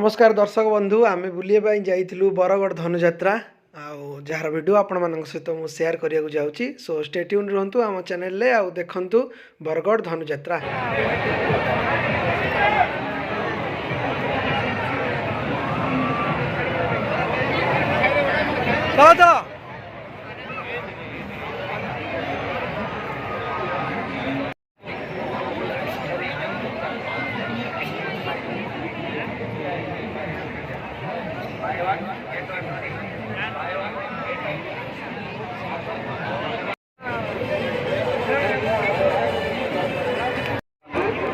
नमस्कार दर्शक बंधु आम बुलाइ जाइलु बरगढ़ धनुजात्रा जार वीडियो आपण मान सहित मुझे सेयार करने जाऊँगी सो स्टे ट्यून रुहतु आम चैनल रे आउ देखंतु बरगढ़ धनुजात्रा। चलो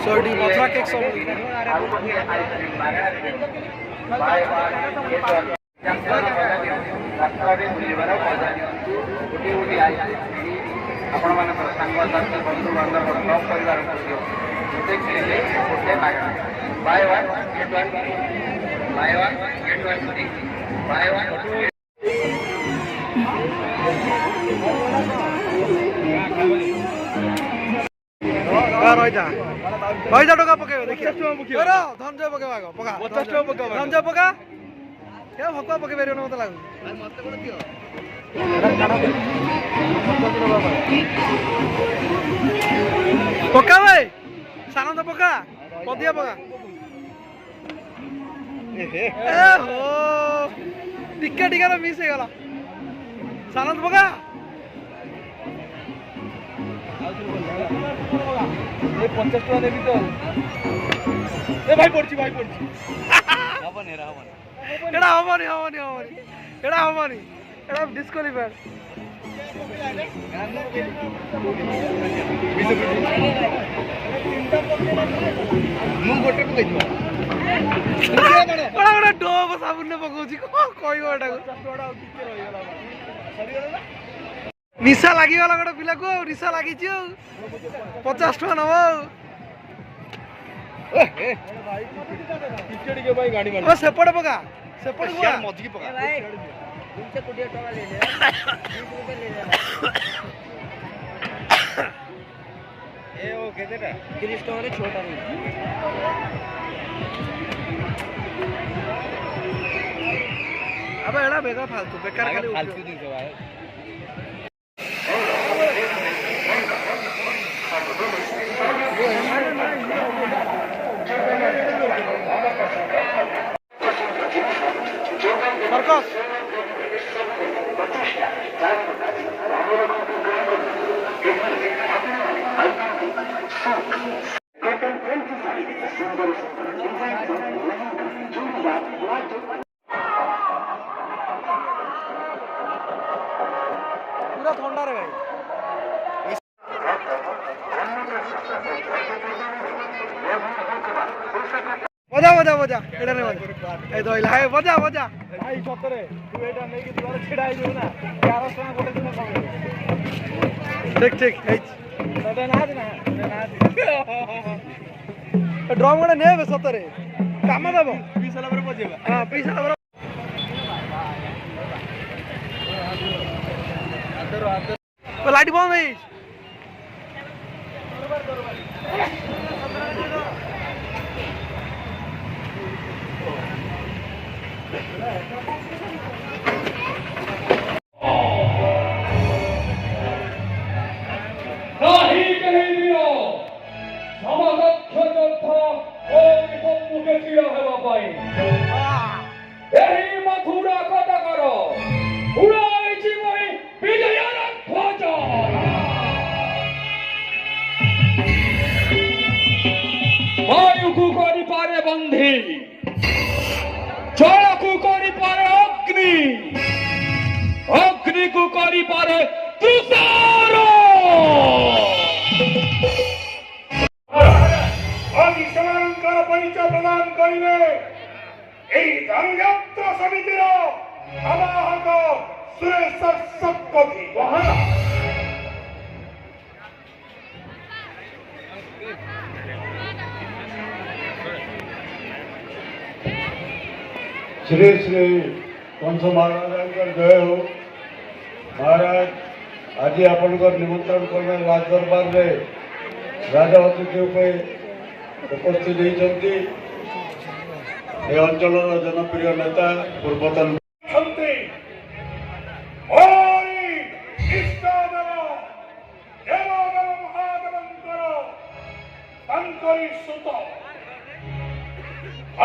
सोडी मथुरा केक सब रही टका पकेब देखिए धनजय पकेब आग पका 50 टका पका धनजय पका क्या भकुआ पके पार मत लगू पका भाई सानंद पका पदिया पका हो टिका टिका मिस हो गला सानंद पका ए 50 टका देबी तो ए भाई पड़ची हबनी एड़ा हबनी एड़ा डिस्क्वालिफाइड मु गोटे को कहिबो बड़ा बड़ा डोब साबुन ने पकोची कहइबो एटा निशा लागी गला गोटे पिला को निशा लागी 50 टका नबो सेपटे पका सेपटे मझी पका अब एड़ा बेकार फालतू बेकार खाली फालतू दिन से भाई Marcos पूरा ठंडा रे भाई बजा एडा रे ए दोइला ए बजा भाई सतरे तू एटा नै कि तोरा छेडाई देउ ना 11 टका गोटे दिन ठीक ए तोरा ना ड्रम गडे नेबे सतरे काम देबो 20 साल पर बजेबा हां 20 साल पर लाइट बंद है बंधी जल को करी पारे अग्नि को करी पारे तुषार समांतर परिचय प्रदान करिवे धनुजात्रा समितिर आवाहक सुरेश शतपथी श्री श्री कंस महाराज जय हो। महाराज आज आपंकर निमंत्रण कर राजदरबार में राजा अतिथि उपस्थित होती ଏ ଅଞ୍ଚଳର ଜନପ୍ରିୟ ନେତା ପୂର୍ବତନ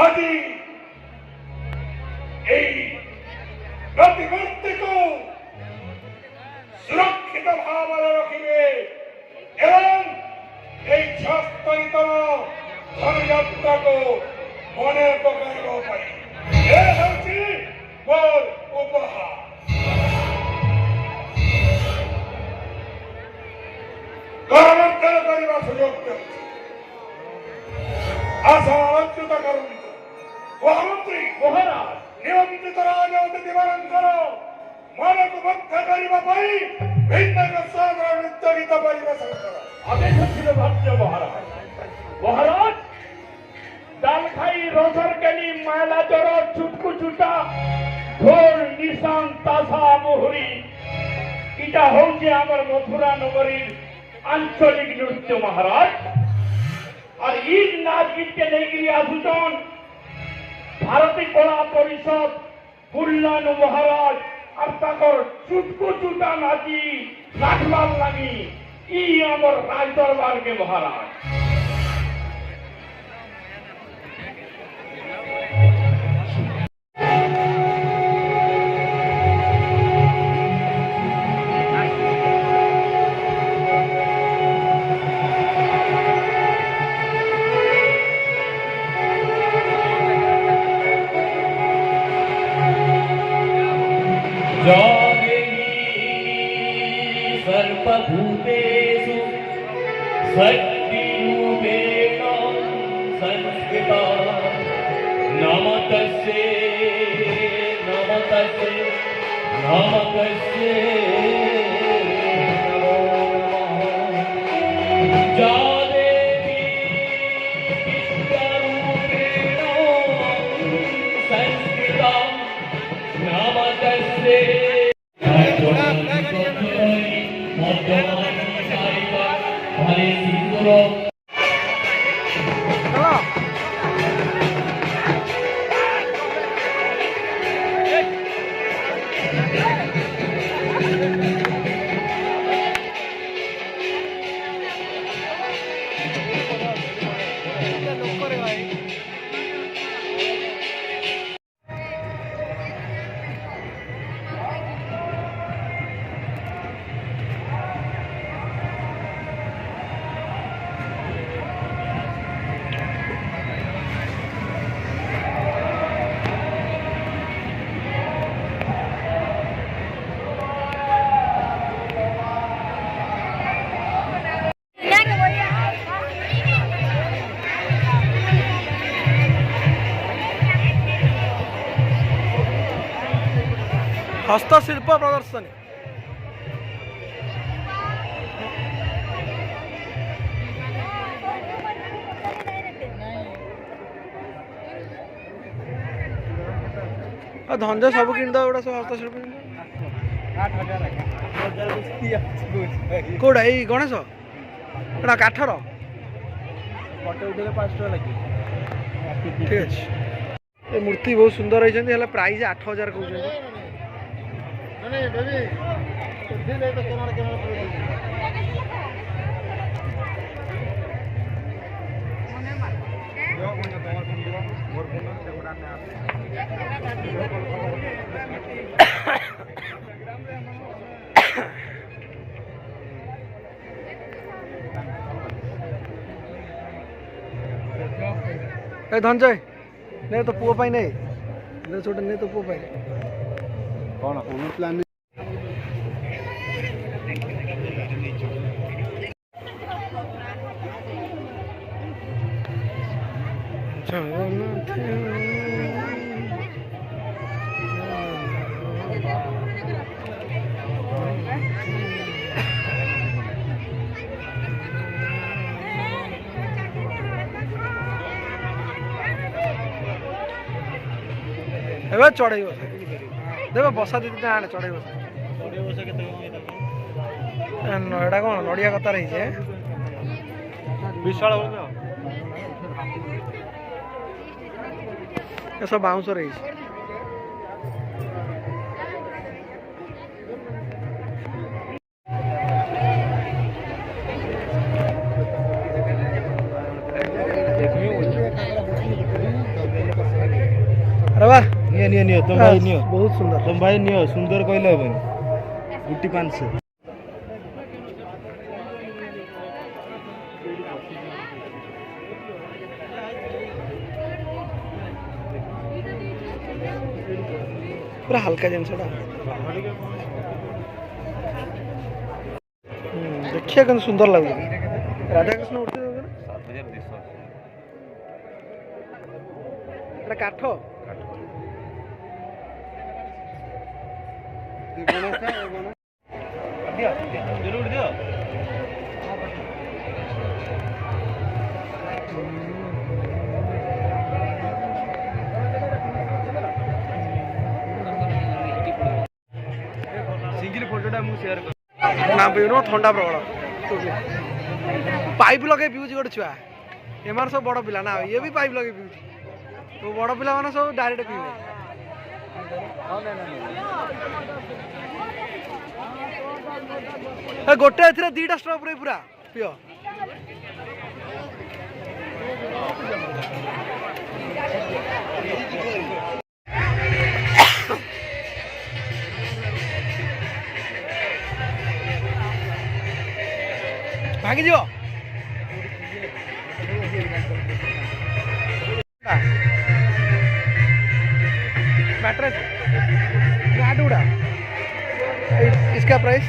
ଆଜି এই ପ୍ରତିମୂର୍ତ୍ତିକୁ ସୁରକ୍ଷିତ ଭାବରେ ରଖିବେ ଏବଂ এই 76ତମ ଧନୁଯାତ୍ରାକୁ ମନେ ପକାଇବା ପାଇଁ ଏ ହେଉଛି ମୋର ଉପହାର। କରମର୍ଦ୍ଦନ କରିବା ସୁଯୋଗ ଦେଉଛି। ଆଶା ଅଚ୍ୟୁତ କରନ୍ତୁ ମହାମନ୍ତ୍ରୀ ମହାରାଜ ନିୟନ୍ତ୍ରିତ ରାଜନୀତି ମାନଙ୍କର ମନକୁ ବଦ୍ଧ କରିବା ପାଇଁ ଭିନ୍ନ ସ୍ୱାଦର ନୃତ୍ୟ ଗୀତ ପରିବେଷଣ କର। আদেশ ছিল ভাগ্য মহারাজ। মহারাজ ডাল খাই রসর কেনি মায়লা জর চুটকু চুটা ঢোল নিশান তাসা মুহুরি এটা হচ্ছে আমার মথুরা নগরীর আঞ্চলিক নৃত্য মহারাজ। আর ঈদ নাচ গীতকে নেইকি আসুচন ভারতী কলা পরিষদ কল্যাণ মহারাজ আর তাকর চুটকু চুটা নাচি রাখবার লাগি ই আমার রাজ দরবারকে মহারাজ। सर्वभूतेषु शक्तिरूपेण संस्कृता नमतस्ये नमतस्ये नमतस्ये नमो नमः। जा देवी विद्यारूपेण संस्कृता नमतस्ये हस्तशिल्प प्रदर्शनी धंजा सब किन गोटा सब हस्तशिल्प कौटा यही गणेश एटा काठर ठीक अच्छे ये मूर्ति बहुत सुंदर होती प्राइस 8000 कहते धनजय नहीं तो पुओ नहीं छोटे नहीं तो पुओ कौन प्लान ଏବେ ଚଢ଼େଇ ବସ ଦେବେ ବସା ଦିଦି ଆଣେ ଚଢ଼େଇ ବସ ଏଇଟା କ'ଣ ନଡ଼ିଆ କତାର ହେଇଛି ବିଶାଳ सब बाउंस रही अरे वाह नियो नियो नियो तुम भाई नियो बहुत सुंदर तुम भाई नियो सुंदर कहले हबनी गुटी 500 पूरा हल्का जिनस देखिए कौन सुंदर लगुच राधा कृष्ण उठी काठ सिंगल फोटोटा मु शेयर कर ना पीन थंडा प्रबल पाइप लगे पिऊँ गोटे छुआ एम सब बड़ पिला ना ये भी पाइप लगे पिऊँ तो बड़ पिला मैंने सब डायरेक्ट पीवे गोटे एथरे दीटा स्टॉप रे पूरा पियो भागी जीव मैट्रेस गाडूड़ा इसका प्राइस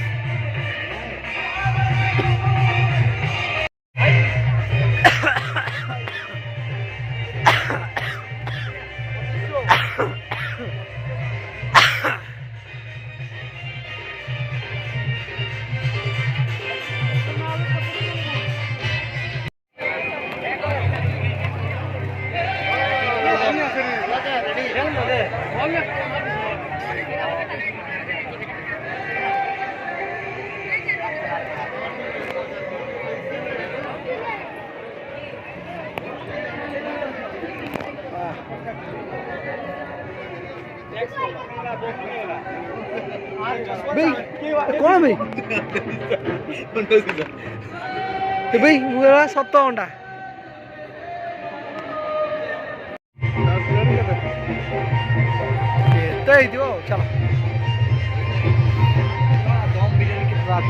भाई कौन भाई भाई मुझे 7 अंडा चलो दम बिरयानी की बात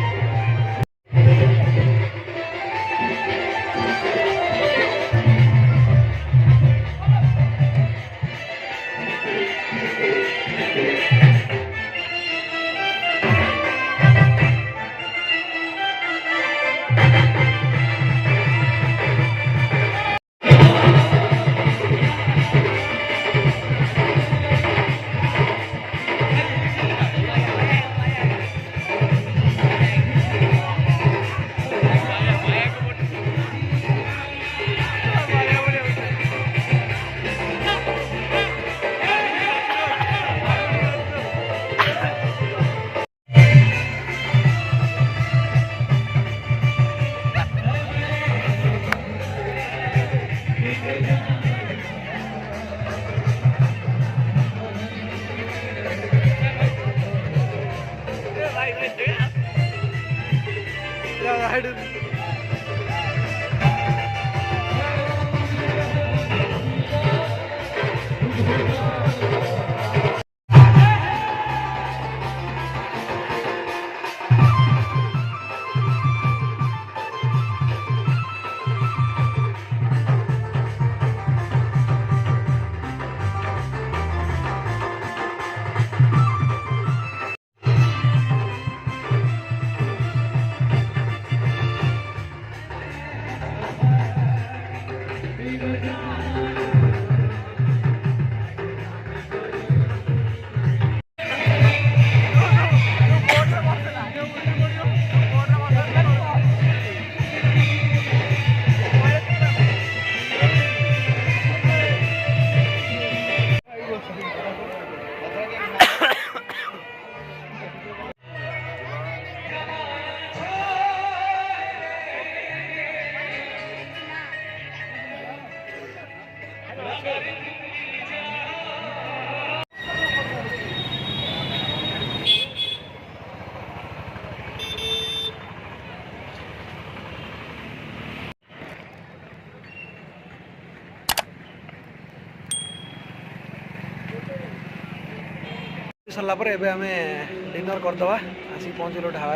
सरला पर एबे हमें डिनर करदवा आसी पहुँचल ढाबा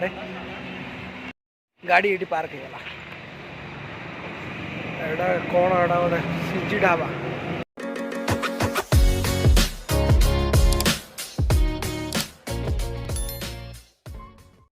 गाड़ी ये पार्क होगा एटा कौन एटा गोटे सीजी ढाबा